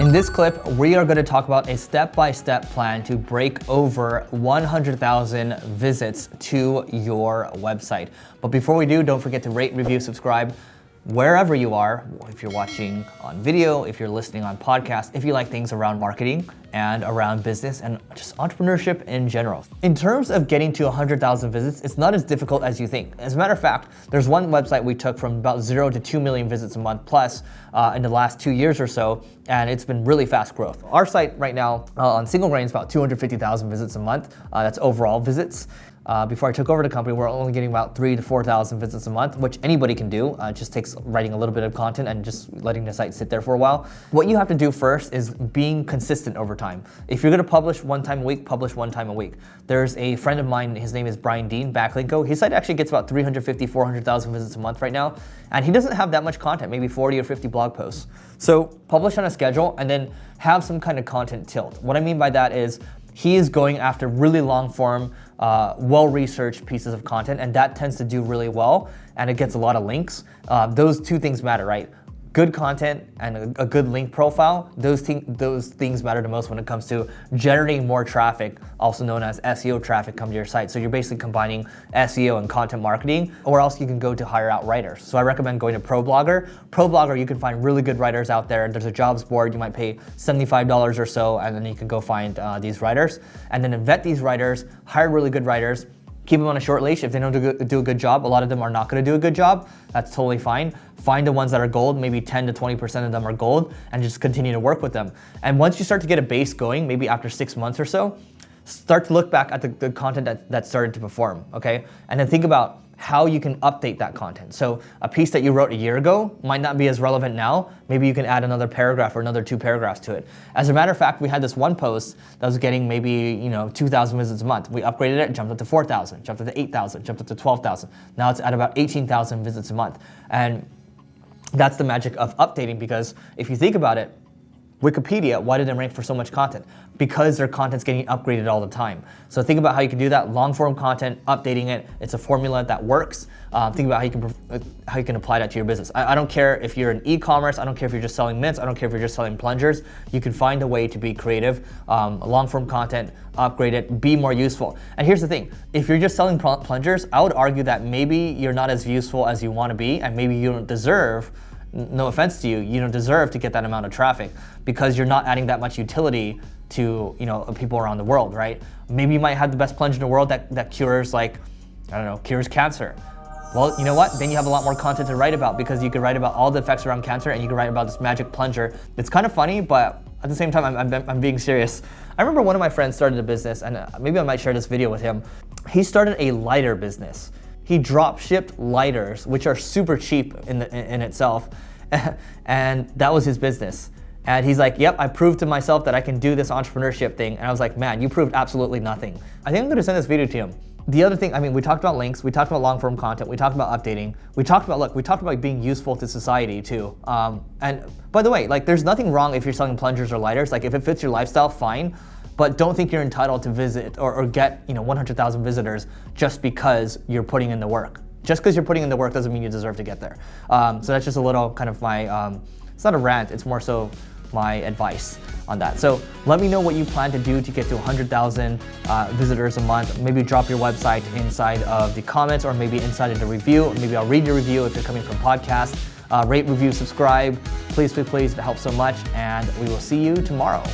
In this clip, we are going to talk about a step-by-step plan to break over 100,000 visits to your website. But before we do, don't forget to rate, review, subscribe wherever you are. If you're watching on video, if you're listening on podcast, if you like things around marketing and around business and just entrepreneurship in general. In terms of getting to 100,000 visits, it's not as difficult as you think. As a matter of fact, there's one website we took from about 0 to 2 million visits a month plus in the last 2 years or so, and it's been really fast growth. Our site right now on Single Grain is about 250,000 visits a month. That's overall visits. Before I took over the company, we're only getting about 3,000 to 4,000 visits a month, which anybody can do. It just takes writing a little bit of content and just letting the site sit there for a while. What you have to do first is being consistent over time. If you're gonna publish one time a week, publish one time a week. There's a friend of mine, his name is Brian Dean, Backlinko. His site actually gets about 350, 400,000 visits a month right now. And he doesn't have that much content, maybe 40 or 50 blog posts. So publish on a schedule and then have some kind of content tilt. What I mean by that is he is going after really long form, well-researched pieces of content, and that tends to do really well, and it gets a lot of links. Those two things matter, right? Good content and a good link profile, those things matter the most when it comes to generating more traffic, also known as SEO traffic, come to your site. So you're basically combining SEO and content marketing, or else you can go to hire out writers. So I recommend going to ProBlogger. ProBlogger, you can find really good writers out there. There's a jobs board, you might pay $75 or so, and then you can go find these writers. And then vet these writers, hire really good writers, keep them on a short leash. If they don't do a good job, a lot of them are not gonna do a good job. That's totally fine. Find the ones that are gold, maybe 10 to 20% of them are gold, and just continue to work with them. And once you start to get a base going, maybe after 6 months or so, start to look back at the content that started to perform, okay? And then think about how you can update that content. So a piece that you wrote a year ago might not be as relevant now. Maybe you can add another paragraph or another 2 paragraphs to it. As a matter of fact, we had this one post that was getting maybe 2,000 visits a month. We upgraded it, jumped up to 4,000, jumped up to 8,000, jumped up to 12,000. Now it's at about 18,000 visits a month. And that's the magic of updating, because if you think about it, Wikipedia, why did they rank for so much content? Because their content's getting upgraded all the time. So think about how you can do that. Long form content, updating it. It's a formula that works. Think about how you can apply that to your business. I don't care if you're in e-commerce. I don't care if you're just selling mints. I don't care if you're just selling plungers. You can find a way to be creative. Long form content, upgrade it, be more useful. And here's the thing. If you're just selling plungers, I would argue that maybe you're not as useful as you want to be, and maybe you don't deserve, no offense to you, you don't deserve to get that amount of traffic because you're not adding that much utility to people around the world, right? Maybe you might have the best plunge in the world that cures, like, I don't know, cures cancer. Well, you know what? Then you have a lot more content to write about, because you could write about all the effects around cancer, and you can write about this magic plunger. It's kind of funny, but at the same time, I'm being serious. I remember one of my friends started a business, and maybe I might share this video with him. He started a lighter business. He drop shipped lighters, which are super cheap in itself, and that was his business. And he's like, yep, I proved to myself that I can do this entrepreneurship thing. And I was like, man, you proved absolutely nothing. I think I'm gonna send this video to him. The other thing, I mean, we talked about links, we talked about long form content, we talked about updating, we talked about being useful to society too. And by the way, like, there's nothing wrong if you're selling plungers or lighters. Like, if it fits your lifestyle, fine. But don't think you're entitled to visit or get 100,000 visitors just because you're putting in the work. Just because you're putting in the work doesn't mean you deserve to get there. So that's just a little kind of my, it's not a rant, it's more so my advice on that. So let me know what you plan to do to get to 100,000 visitors a month. Maybe drop your website inside of the comments, or maybe inside of the review. Maybe I'll read your review if you're coming from podcast. Rate, review, subscribe. Please, please, please, it helps so much. And we will see you tomorrow.